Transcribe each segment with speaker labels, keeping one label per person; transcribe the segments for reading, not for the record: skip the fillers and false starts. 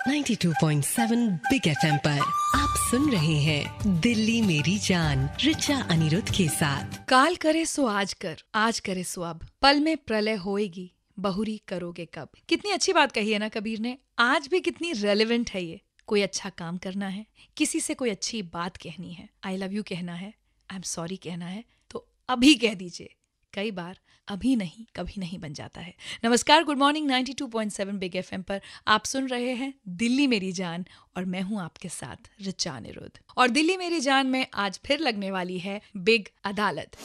Speaker 1: 92.7 big FM पर आप सुन रहे हैं दिल्ली मेरी जान रिचा अनिरुद्ध के साथ।
Speaker 2: काल करे सो आज कर, आज करे सो अब, पल में प्रलय होएगी, बहुरी करोगे कब। कितनी अच्छी बात कही है ना कबीर ने। आज भी कितनी रेलेवेंट है ये। कोई अच्छा काम करना है, किसी से कोई अच्छी बात कहनी है, आई लव यू कहना है, आई एम सॉरी कहना है, तो अभी कह दीजिए। कई बार अभी नहीं कभी नहीं बन जाता है। नमस्कार, गुड मॉर्निंग। 92.7 बिग एफएम पर आप सुन रहे हैं दिल्ली मेरी जान और मैं हूं आपके साथ रिचा अनिरुद्ध। और दिल्ली मेरी जान में आज फिर लगने वाली है बिग अदालत।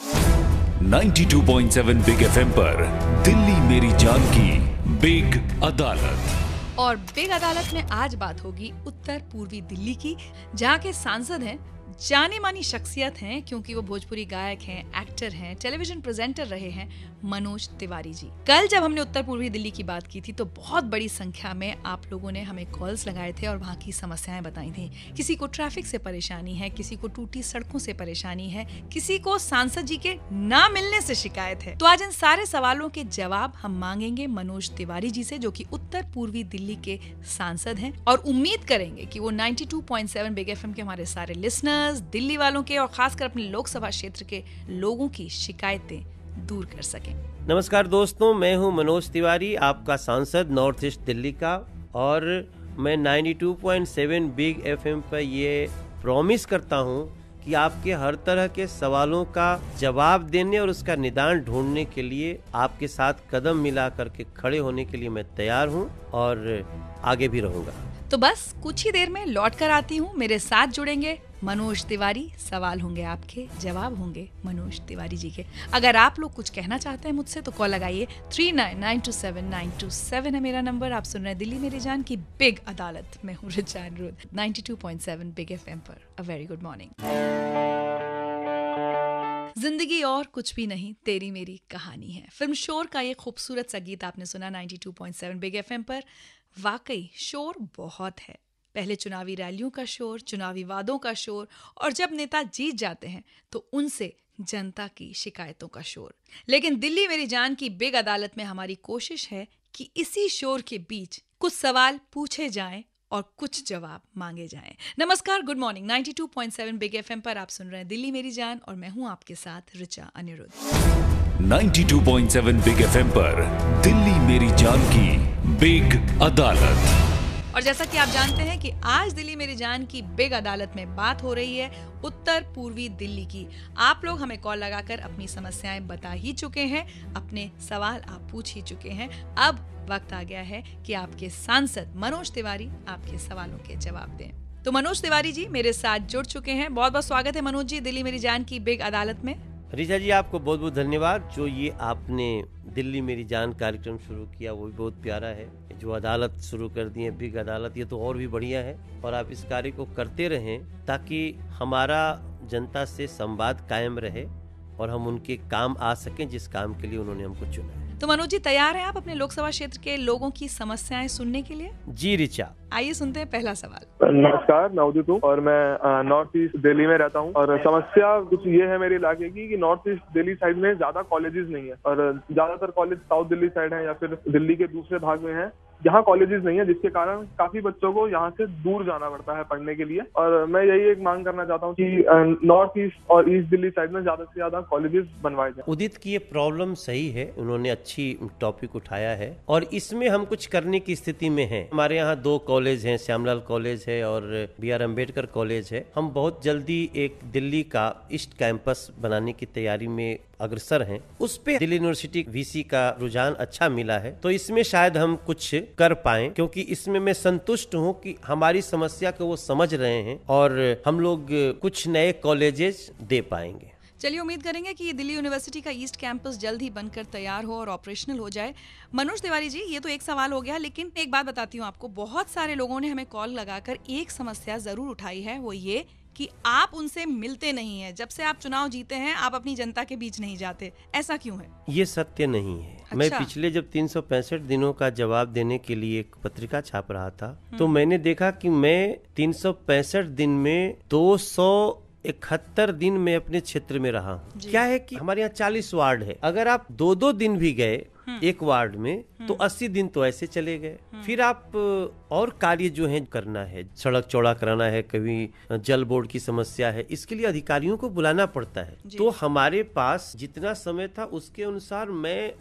Speaker 3: 92.7 बिग एफएम पर दिल्ली मेरी जान की बिग अदालत।
Speaker 2: और बिग अदालत में आज बात होगी उत्तर पूर्वी दिल्ली की, जहाँ के सांसद हैं जाने मानी शख्सियत हैं, क्योंकि वो भोजपुरी गायक हैं, एक्टर हैं, टेलीविजन प्रेजेंटर रहे हैं, मनोज तिवारी जी। कल जब हमने उत्तर पूर्वी दिल्ली की बात की थी तो बहुत बड़ी संख्या में आप लोगों ने हमें कॉल्स लगाए थे और वहाँ की समस्याएं बताई थी। किसी को ट्रैफिक से परेशानी है, किसी को टूटी सड़कों से परेशानी है, किसी को सांसद जी के ना मिलने से शिकायत है। तो आज इन सारे सवालों के जवाब हम मांगेंगे मनोज तिवारी जी से, जो कि उत्तर पूर्वी दिल्ली के सांसद हैं, और उम्मीद करेंगे कि वो 92.7 बिग एफएम के हमारे सारे लिसनर्स, दिल्ली वालों के और खासकर अपने लोकसभा क्षेत्र के लोगों की शिकायतें दूर कर सकें।
Speaker 4: नमस्कार दोस्तों, मैं हूं मनोज तिवारी, आपका सांसद नॉर्थ ईस्ट दिल्ली का, और मैं 92.7 बिग एफएम पर ये प्रॉमिस करता हूं कि आपके हर तरह के सवालों का जवाब देने और उसका निदान ढूंढने के लिए आपके साथ कदम मिला करके खड़े होने के लिए मैं तैयार हूं और आगे भी रहूंगा।
Speaker 2: तो बस कुछ ही देर में लौट कर आती हूँ। मेरे साथ जुड़ेंगे मनोज तिवारी। सवाल होंगे आपके, जवाब होंगे मनोज तिवारी जी के। अगर आप लोग कुछ कहना चाहते हैं मुझसे तो कॉल लगाइए। 39927927 है मेरा नंबर। आप सुन रहे हैं दिल्ली मेरी जान की बिग अदालत। मैं हूँ रिचा अनिरुद्ध 92.7 बिग एफएम पर। A very good morning. जिंदगी और कुछ भी नहीं, तेरी मेरी कहानी है। फिल्म शोर का ये खूबसूरत सा गीत आपने सुना 92.7 बिग एफएम पर। वाकई शोर बहुत है। पहले चुनावी रैलियों का शोर, चुनावी वादों का शोर, और जब नेता जीत जाते हैं तो उनसे जनता की शिकायतों का शोर। लेकिन दिल्ली मेरी जान की बिग अदालत में हमारी कोशिश है कि इसी शोर के बीच कुछ सवाल पूछे जाएं और कुछ जवाब मांगे जाएं। नमस्कार, गुड मॉर्निंग। 92.7 बिग एफएम पर आप सुन रहे हैं दिल्ली मेरी जान और मैं हूं आपके साथ रिचा अनिरुद्ध।
Speaker 3: 92.7 बिग एफएम पर दिल्ली मेरी जान की बिग अदालत।
Speaker 2: और जैसा कि आप जानते हैं कि आज दिल्ली मेरी जान की बिग अदालत में बात हो रही है उत्तर पूर्वी दिल्ली की। आप लोग हमें कॉल लगाकर अपनी समस्याएं बता ही चुके हैं, अपने सवाल आप पूछ ही चुके हैं। अब वक्त आ गया है कि आपके सांसद मनोज तिवारी आपके सवालों के जवाब दें। तो मनोज तिवारी जी मेरे साथ जुड़ चुके हैं। बहुत बहुत स्वागत है मनोज जी दिल्ली मेरी जान की बिग अदालत में।
Speaker 4: रिचा जी, आपको बहुत बहुत धन्यवाद। जो ये आपने दिल्ली मेरी जान कार्यक्रम शुरू किया वो भी बहुत प्यारा है। जो अदालत शुरू कर दी है बिग अदालत, ये तो और भी बढ़िया है, और आप इस कार्य को करते रहें ताकि हमारा जनता से संवाद कायम रहे और हम उनके काम आ सकें जिस काम के लिए उन्होंने हमको चुना है।
Speaker 2: तो मनोज जी तैयार हैं आप अपने लोकसभा क्षेत्र के लोगों की समस्याएं सुनने के लिए?
Speaker 4: जी रिचा,
Speaker 2: आइए सुनते हैं पहला सवाल।
Speaker 5: नमस्कार, मैं उदित हूँ और मैं नॉर्थ ईस्ट दिल्ली में रहता हूँ। और समस्या कुछ ये है मेरे इलाके की कि नॉर्थ ईस्ट दिल्ली साइड में ज्यादा कॉलेजेस नहीं है, और ज्यादातर कॉलेज साउथ दिल्ली साइड है या फिर दिल्ली के दूसरे भाग में है। यहाँ कॉलेजेस नहीं है, जिसके कारण काफी बच्चों को यहाँ से दूर जाना पड़ता है पढ़ने के लिए। और मैं यही एक मांग करना चाहता हूँ कि नॉर्थ ईस्ट और ईस्ट दिल्ली साइड में ज्यादा से ज्यादा कॉलेजेस बनवाए जाए।
Speaker 4: उदित की ये प्रॉब्लम सही है, उन्होंने अच्छी टॉपिक उठाया है और इसमें हम कुछ करने की स्थिति में हैं। हमारे यहाँ 2 कॉलेज हैं, श्यामलाल कॉलेज है और BR अम्बेडकर कॉलेज है। हम बहुत जल्दी एक दिल्ली का ईस्ट कैंपस बनाने की तैयारी में अग्रसर हैं। उस पे दिल्ली यूनिवर्सिटी VC का रुझान अच्छा मिला है, तो इसमें शायद हम कुछ कर पाएं, क्योंकि इसमें मैं संतुष्ट हूं कि हमारी समस्या को वो समझ रहे हैं और हम लोग कुछ नए कॉलेजेस दे पाएंगे।
Speaker 2: चलिए उम्मीद करेंगे कि ये दिल्ली यूनिवर्सिटी का ईस्ट कैंपस जल्द ही बनकर तैयार हो और ऑपरेशनल हो जाए। मनोज तिवारी जी, ये तो एक सवाल हो गया, लेकिन एक बात बताती हूँ आपको। बहुत सारे लोगों ने हमें कॉल लगाकर एक समस्या जरूर उठाई है, वो ये कि आप उनसे मिलते नहीं हैं। जब से आप चुनाव जीते हैं आप अपनी जनता के बीच नहीं जाते, ऐसा क्यों है?
Speaker 4: ये सत्य नहीं है। अच्छा। मैं पिछले जब 365 दिनों का जवाब देने के लिए एक पत्रिका छाप रहा था, तो मैंने देखा कि मैं 365 दिन में 271 दिन में अपने क्षेत्र में रहा हूँ। क्या है कि हमारे यहाँ 40 वार्ड है। अगर आप 2-2 दिन भी गए एक वार्ड में, तो 80 दिन तो ऐसे चले गए। फिर आप और कार्य जो है करना है, सड़क चौड़ा कराना है, कभी जल बोर्ड की समस्या है, इसके लिए अधिकारियों को बुलाना पड़ता है। तो हमारे पास जितना समय था उसके अनुसार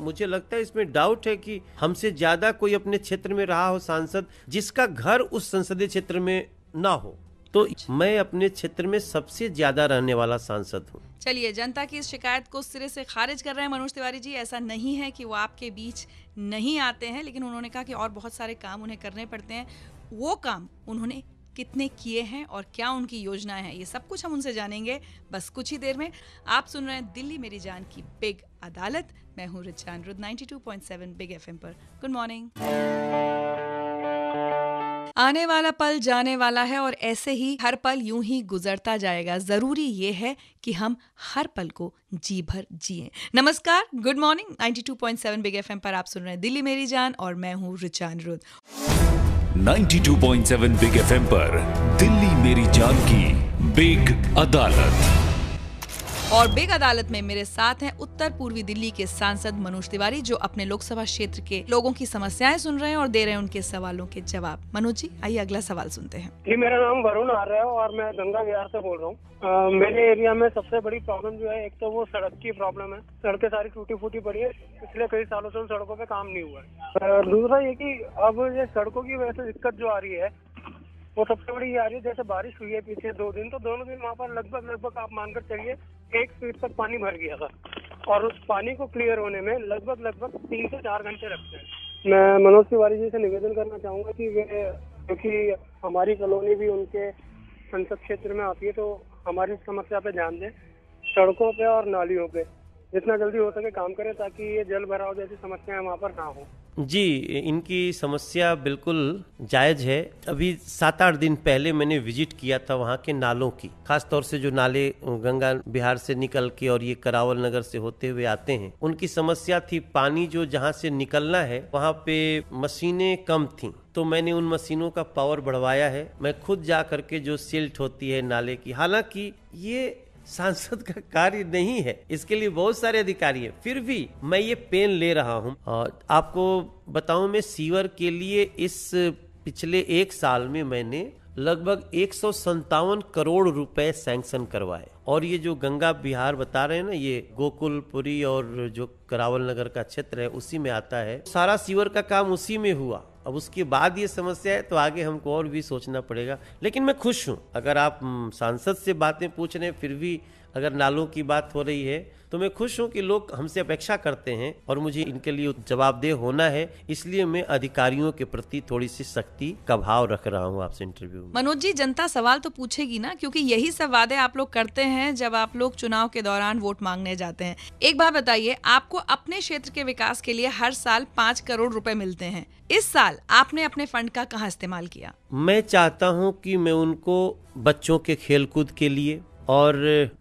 Speaker 4: मुझे लगता है, इसमें डाउट है कि हमसे ज्यादा कोई अपने क्षेत्र में रहा हो सांसद जिसका घर उस संसदीय क्षेत्र में ना हो। तो मैं अपने क्षेत्र में सबसे ज्यादा रहने वाला सांसद हूँ।
Speaker 2: चलिए, जनता की इस शिकायत को सिरे से खारिज कर रहे हैं मनोज तिवारी जी। ऐसा नहीं है कि वो आपके बीच नहीं आते हैं, लेकिन उन्होंने कहा कि और बहुत सारे काम उन्हें करने पड़ते हैं। वो काम उन्होंने कितने किए हैं और क्या उनकी योजनाएं हैं, ये सब कुछ हम उनसे जानेंगे बस कुछ ही देर में। आप सुन रहे हैं दिल्ली मेरी जान की बिग अदालत। मैं हूँ रिचा अनिरुद्ध, 92.7 बिग एफएम पर। Good morning. आने वाला पल जाने वाला है और ऐसे ही हर पल यूं ही गुजरता जाएगा। जरूरी ये है कि हम हर पल को जी भर जिएं। नमस्कार, गुड मॉर्निंग। 92.7 बिग एफएम पर आप सुन रहे हैं दिल्ली मेरी जान और मैं हूँ रिचा अनिरुद्ध।
Speaker 3: 92.7 बिग एफएम पर दिल्ली मेरी जान की बिग अदालत।
Speaker 2: और बिग अदालत में मेरे साथ हैं उत्तर पूर्वी दिल्ली के सांसद मनोज तिवारी, जो अपने लोकसभा क्षेत्र के लोगों की समस्याएं सुन रहे हैं और दे रहे हैं उनके सवालों के जवाब। मनोज जी, आइए अगला सवाल सुनते हैं।
Speaker 6: जी, मेरा नाम वरुण आर्य है और मैं गंगा विहार से बोल रहा हूँ। मेरे एरिया में सबसे बड़ी प्रॉब्लम जो है, एक तो वो सड़क की प्रॉब्लम है। सड़कें सारी टूटी फूटी पड़ी है, पिछले कई सालों से उन सड़कों पे काम नहीं हुआ है। दूसरा ये कि अब ये सड़कों की वजह से दिक्कत जो आ रही है वो सबसे बड़ी ये आ रही है, जैसे बारिश हुई है पीछे 2 दिन, तो दोनों दिन वहाँ पर लगभग आप मानकर चलिए 1 फीट तक पानी भर गया था और उस पानी को क्लियर होने में लगभग 3 से 4 घंटे लगते हैं। मैं मनोज तिवारी जी से निवेदन करना चाहूँगा कि वे, क्योंकि हमारी कॉलोनी भी उनके संसद क्षेत्र में आती है, तो हमारी समस्या पे ध्यान दें। सड़कों पे और नालियों पे जितना जल्दी हो सके काम करें, ताकि ये जल भराव जैसी समस्याएं वहाँ पर ना हो।
Speaker 4: जी, इनकी समस्या बिल्कुल जायज है। अभी 7-8 दिन पहले मैंने विजिट किया था वहाँ के नालों की, खास तौर से जो नाले गंगा बिहार से निकल के और ये करावल नगर से होते हुए आते हैं, उनकी समस्या थी पानी जो जहाँ से निकलना है वहाँ पे मशीनें कम थी। तो मैंने उन मशीनों का पावर बढ़वाया है। मैं खुद जा करके जो सिल्ट होती है नाले की, हालांकि ये सांसद का कार्य नहीं है, इसके लिए बहुत सारे अधिकारी हैं, फिर भी मैं ये पेन ले रहा हूँ। और आपको बताऊं, मैं सीवर के लिए इस पिछले 1 साल में मैंने लगभग 157 करोड़ रुपए सैंक्शन करवाए। और ये जो गंगा बिहार बता रहे हैं ना, ये गोकुलपुरी और जो करावल नगर का क्षेत्र है उसी में आता है। सारा सीवर का काम उसी में हुआ। अब उसके बाद ये समस्या है तो आगे हमको और भी सोचना पड़ेगा। लेकिन मैं खुश हूँ, अगर आप सांसद से बातें पूछ रहे हैं फिर भी अगर नालों की बात हो रही है तो मैं खुश हूँ कि लोग हमसे अपेक्षा करते हैं और मुझे इनके लिए जवाबदेह होना है। इसलिए मैं अधिकारियों के प्रति थोड़ी सी सख्ती का भाव रख रहा हूँ आपसे इंटरव्यू में।
Speaker 2: मनोज जी, जनता सवाल तो पूछेगी ना, क्योंकि यही सब वादे आप लोग करते हैं जब आप लोग चुनाव के दौरान वोट मांगने जाते हैं। एक बात बताइए, आपको अपने क्षेत्र के विकास के लिए हर साल 5 करोड़ रुपए मिलते हैं। इस साल आपने अपने फंड का कहाँ इस्तेमाल किया?
Speaker 4: मैं चाहता हूँ कि मैं उनको बच्चों के खेलकूद के लिए और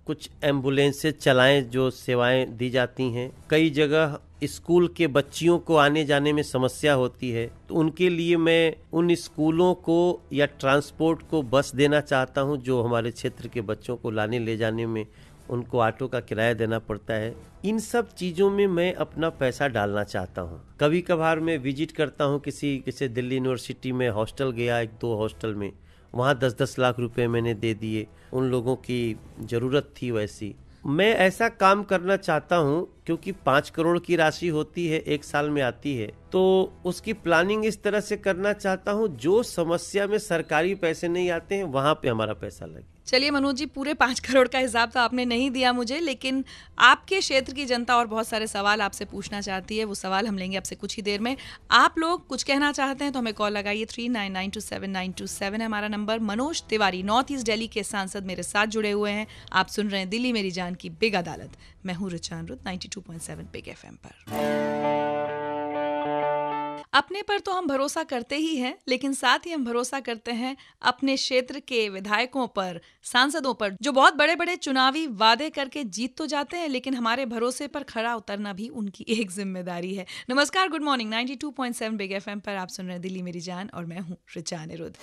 Speaker 4: कुछ एम्बुलेंसें चलाएं जो सेवाएं दी जाती हैं। कई जगह स्कूल के बच्चियों को आने जाने में समस्या होती है, तो उनके लिए मैं उन स्कूलों को या ट्रांसपोर्ट को बस देना चाहता हूं, जो हमारे क्षेत्र के बच्चों को लाने ले जाने में उनको ऑटो का किराया देना पड़ता है। इन सब चीज़ों में मैं अपना पैसा डालना चाहता हूं। कभी कभार मैं विजिट करता हूं, किसी दिल्ली यूनिवर्सिटी में हॉस्टल गया, 1-2 हॉस्टल में, वहाँ 10-10 लाख रुपए मैंने दे दिए। उन लोगों की ज़रूरत थी वैसी। मैं ऐसा काम करना चाहता हूँ क्योंकि 5 करोड़ की राशि होती है, 1 साल में आती है, तो उसकी प्लानिंग इस तरह से करना चाहता हूँ जो समस्या में सरकारी पैसे नहीं आते हैं वहाँ पे हमारा पैसा लगे।
Speaker 2: चलिए मनोज जी, पूरे 5 करोड़ का हिसाब तो आपने नहीं दिया मुझे, लेकिन आपके क्षेत्र की जनता और बहुत सारे सवाल आपसे पूछना चाहती है। वो सवाल हम लेंगे आपसे कुछ ही देर में। आप लोग कुछ कहना चाहते हैं तो हमें कॉल लगाइए। 39927927 है हमारा number. Manoj Tiwari north east Delhi के सांसद मेरे साथ जुड़े हुए हैं। आप सुन रहे हैं दिल्ली मेरी जान की बिग अदालत। मैं हूँ रिचा अनिरुद्ध, 92.7 बिग एफएम पर। अपने पर तो हम भरोसा करते ही हैं, लेकिन साथ ही हम भरोसा करते हैं अपने क्षेत्र के विधायकों पर, सांसदों पर, जो बहुत बड़े बड़े चुनावी वादे करके जीत तो जाते हैं, लेकिन हमारे भरोसे पर खरा उतरना भी उनकी एक जिम्मेदारी है। नमस्कार, गुड मॉर्निंग। 92.7 बिग एफएम पर आप सुन रहे हैं दिल्ली मेरी जान और मैं हूँ रिचा अनिरुद्ध।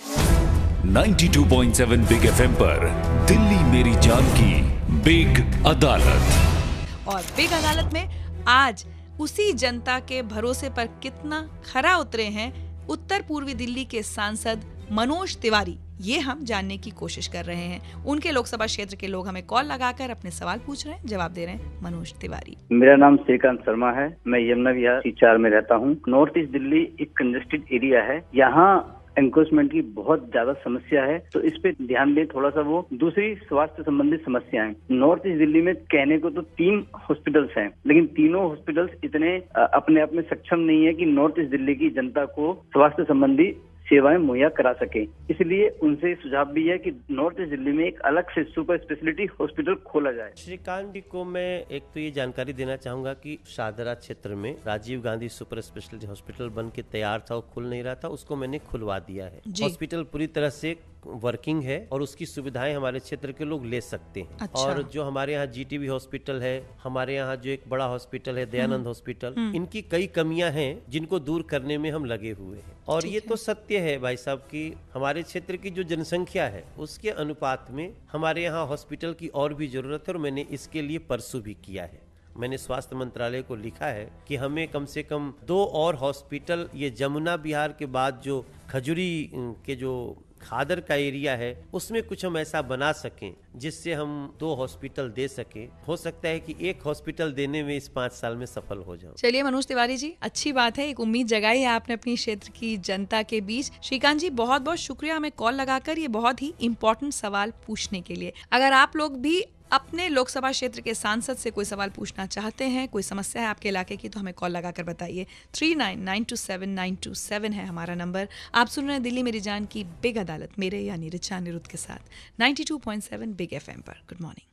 Speaker 3: 92.7 बिग एफएम पर दिल्ली मेरी जान की बिग अदालत।
Speaker 2: और बिग अदालत में आज उसी जनता के भरोसे पर कितना खरा उतरे हैं उत्तर पूर्वी दिल्ली के सांसद मनोज तिवारी, ये हम जानने की कोशिश कर रहे हैं। उनके लोकसभा क्षेत्र के लोग हमें कॉल लगाकर अपने सवाल पूछ रहे हैं, जवाब दे रहे हैं मनोज तिवारी।
Speaker 7: मेरा नाम श्रीकांत शर्मा है, मैं यमुना विहार C4 में रहता हूँ। नॉर्थ ईस्ट दिल्ली एक कंजेस्टेड एरिया है, यहाँ एनक्रोचमेंट की बहुत ज्यादा समस्या है, तो इस पे ध्यान दें थोड़ा सा। वो दूसरी स्वास्थ्य संबंधित समस्याएं, नॉर्थ ईस्ट दिल्ली में कहने को तो 3 हॉस्पिटल्स हैं, लेकिन तीनों हॉस्पिटल्स इतने अपने आप में सक्षम नहीं है कि नॉर्थ ईस्ट दिल्ली की जनता को स्वास्थ्य संबंधी सेवाएं मुहैया करा सके। इसलिए उनसे सुझाव भी है कि नॉर्थ ईस्ट दिल्ली में एक अलग से सुपर स्पेशलिटी हॉस्पिटल खोला जाए।
Speaker 4: श्रीकांत जी को मैं एक तो ये जानकारी देना चाहूंगा कि शाहदरा क्षेत्र में Rajiv Gandhi super speciality hospital बन के तैयार था, वो खुल नहीं रहा था, उसको मैंने खुलवा दिया है। हॉस्पिटल पूरी तरह से वर्किंग है और उसकी सुविधाएं हमारे क्षेत्र के लोग ले सकते हैं।
Speaker 2: अच्छा।
Speaker 4: और जो हमारे यहाँ GTB हॉस्पिटल है, हमारे यहाँ जो एक बड़ा हॉस्पिटल है दयानंद हॉस्पिटल, इनकी कई कमियां हैं जिनको दूर करने में हम लगे हुए हैं। और ये तो सत्य है भाई साहब कि हमारे क्षेत्र की जो जनसंख्या है उसके अनुपात में हमारे यहाँ हॉस्पिटल की और भी जरूरत है, और मैंने इसके लिए परसू भी किया है। मैंने स्वास्थ्य मंत्रालय को लिखा है कि हमें कम से कम 2 और हॉस्पिटल, ये जमुना विहार के बाद जो खजुरी के जो खादर का एरिया है उसमें कुछ हम ऐसा बना सकें जिससे हम 2 हॉस्पिटल दे सकें। हो सकता है कि 1 हॉस्पिटल देने में इस 5 साल में सफल हो जाऊं।
Speaker 2: चलिए मनोज तिवारी जी, अच्छी बात है, एक उम्मीद जगाई है आपने अपनी क्षेत्र की जनता के बीच। श्रीकांत जी, बहुत बहुत शुक्रिया हमें कॉल लगाकर ये बहुत ही इम्पोर्टेंट सवाल पूछने के लिए। अगर आप लोग भी अपने लोकसभा क्षेत्र के सांसद से कोई सवाल पूछना चाहते हैं, कोई समस्या है आपके इलाके की, तो हमें कॉल लगाकर बताइए। 39927927 है हमारा नंबर। आप सुन रहे हैं दिल्ली मेरी जान की बिग अदालत, मेरे यानी रिचा अनिरुद्ध के साथ 92.7 बिग FM पर। Good morning.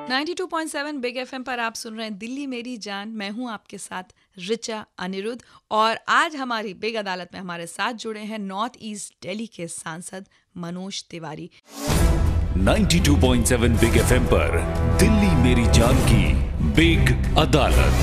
Speaker 2: 92.7 बिग FM पर आप सुन रहे हैं दिल्ली मेरी जान। मैं हूं आपके साथ रिचा अनिरुद्ध, और आज हमारी बिग अदालत में हमारे साथ जुड़े हैं नॉर्थ ईस्ट दिल्ली के सांसद मनोज तिवारी।
Speaker 3: 92.7 बिग FM पर दिल्ली मेरी जान की बिग अदालत।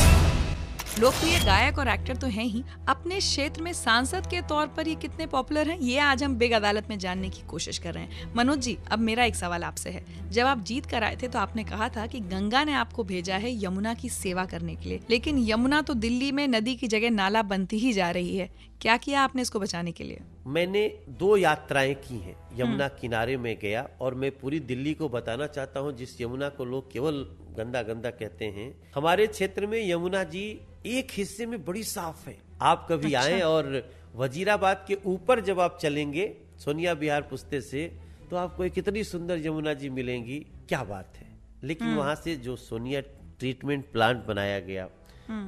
Speaker 2: लोकप्रिय गायक और एक्टर तो हैं ही, अपने क्षेत्र में सांसद के तौर पर ये कितने पॉपुलर हैं, ये आज हम बिग अदालत में जानने की कोशिश कर रहे हैं। मनोज जी, अब मेरा एक सवाल आपसे है। जब आप जीत कर आए थे तो आपने कहा था कि गंगा ने आपको भेजा है यमुना की सेवा करने के लिए, लेकिन यमुना तो दिल्ली में नदी की जगह नाला बनती ही जा रही है। क्या किया आपने इसको बचाने के लिए?
Speaker 4: मैंने 2 यात्राएं की हैं। यमुना किनारे में गया, और मैं पूरी दिल्ली को बताना चाहता हूं, जिस यमुना को लोग केवल गंदा गंदा कहते हैं, हमारे क्षेत्र में यमुना जी एक हिस्से में बड़ी साफ है। आप कभी आए और वजीराबाद के ऊपर जब आप चलेंगे सोनिया विहार पुस्ते से, तो आपको एक इतनी सुंदर यमुना जी मिलेंगी, क्या बात है। लेकिन वहां से जो सोनिया ट्रीटमेंट प्लांट बनाया गया,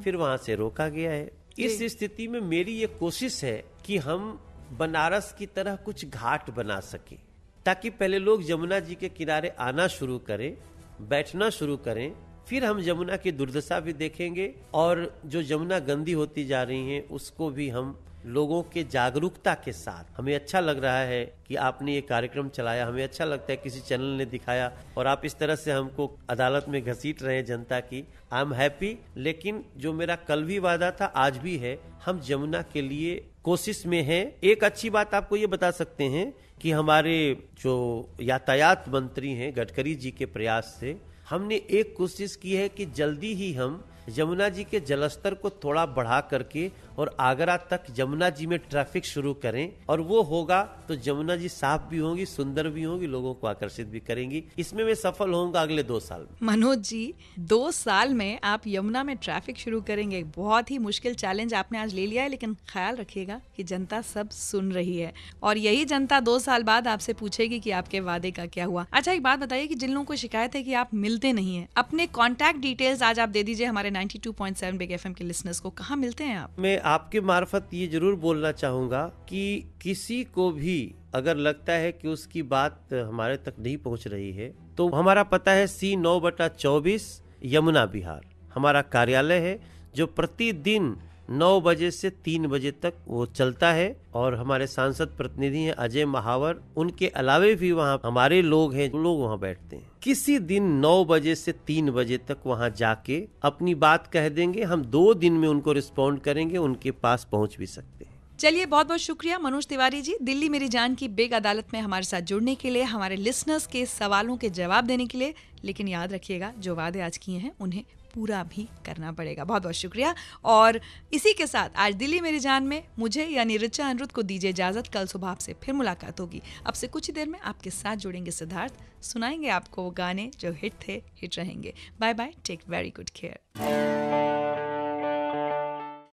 Speaker 4: फिर वहां से रोका गया है। इस स्थिति में मेरी ये कोशिश है कि हम बनारस की तरह कुछ घाट बना सके, ताकि पहले लोग यमुना जी के किनारे आना शुरू करें, बैठना शुरू करें, फिर हम यमुना की दुर्दशा भी देखेंगे, और जो यमुना गंदी होती जा रही है उसको भी हम लोगों के जागरूकता के साथ। हमें अच्छा लग रहा है कि आपने ये कार्यक्रम चलाया, हमें अच्छा लगता है किसी चैनल ने दिखाया, और आप इस तरह से हमको अदालत में घसीट रहे हैं जनता की। I am happy. लेकिन जो मेरा कल भी वादा था आज भी है, हम यमुना के लिए कोशिश में हैं। एक अच्छी बात आपको ये बता सकते हैं कि हमारे जो यातायात मंत्री हैं गडकरी जी के प्रयास से हमने एक कोशिश की है कि जल्दी ही हम यमुना जी के जलस्तर को थोड़ा बढ़ा करके और आगरा तक यमुना जी में ट्रैफिक शुरू करें, और वो होगा तो यमुना जी साफ भी होंगी, सुंदर भी होंगी, लोगों को आकर्षित भी करेंगी। इसमें मैं सफल होऊंगा अगले 2 साल में।
Speaker 2: मनोज जी, 2 साल में आप यमुना में ट्रैफिक शुरू करेंगे, बहुत ही मुश्किल चैलेंज आपने आज ले लिया है, लेकिन ख्याल रखिएगा कि जनता सब सुन रही है, और यही जनता 2 साल बाद आपसे पूछेगी कि आपके वादे का क्या हुआ। अच्छा, एक बात बताइए कि जिन लोगों को शिकायत है कि आप मिलते नहीं है, अपने कॉन्टैक्ट डिटेल्स आज आप दे दीजिए हमारे 92.7 बिग FM के लिसनर्स को। कहाँ मिलते हैं आप?
Speaker 4: मैं आपके मार्फत ये जरूर बोलना चाहूंगा कि किसी को भी अगर लगता है कि उसकी बात हमारे तक नहीं पहुंच रही है, तो हमारा पता है C9/24 यमुना विहार हमारा कार्यालय है, जो प्रतिदिन 9 बजे से 3 बजे तक वो चलता है। और हमारे सांसद प्रतिनिधि हैं अजय महावर, उनके अलावे भी वहाँ हमारे लोग हैं, जो लोग वहाँ बैठते हैं। किसी दिन 9 बजे से 3 बजे तक वहाँ जाके अपनी बात कह देंगे, हम 2 दिन में उनको रिस्पॉन्ड करेंगे, उनके पास पहुँच भी सकते हैं।
Speaker 2: चलिए, बहुत बहुत शुक्रिया मनोज तिवारी जी, दिल्ली मेरी जान की बिग अदालत में हमारे साथ जुड़ने के लिए, हमारे लिसनर्स के सवालों के जवाब देने के लिए। लेकिन याद रखिएगा, जो वादे आज किए हैं उन्हें पूरा भी करना पड़ेगा। बहुत बहुत शुक्रिया। और इसी के साथ आज दिल्ली मेरी जान में मुझे यानी ऋचा अनिरुद्ध को दीजिए इजाजत। कल सुबह आपसे फिर मुलाकात होगी। अब से कुछ ही देर में आपके साथ जुड़ेंगे सिद्धार्थ, सुनाएंगे आपको वो गाने जो हिट थे, हिट रहेंगे। Bye bye, take very good care.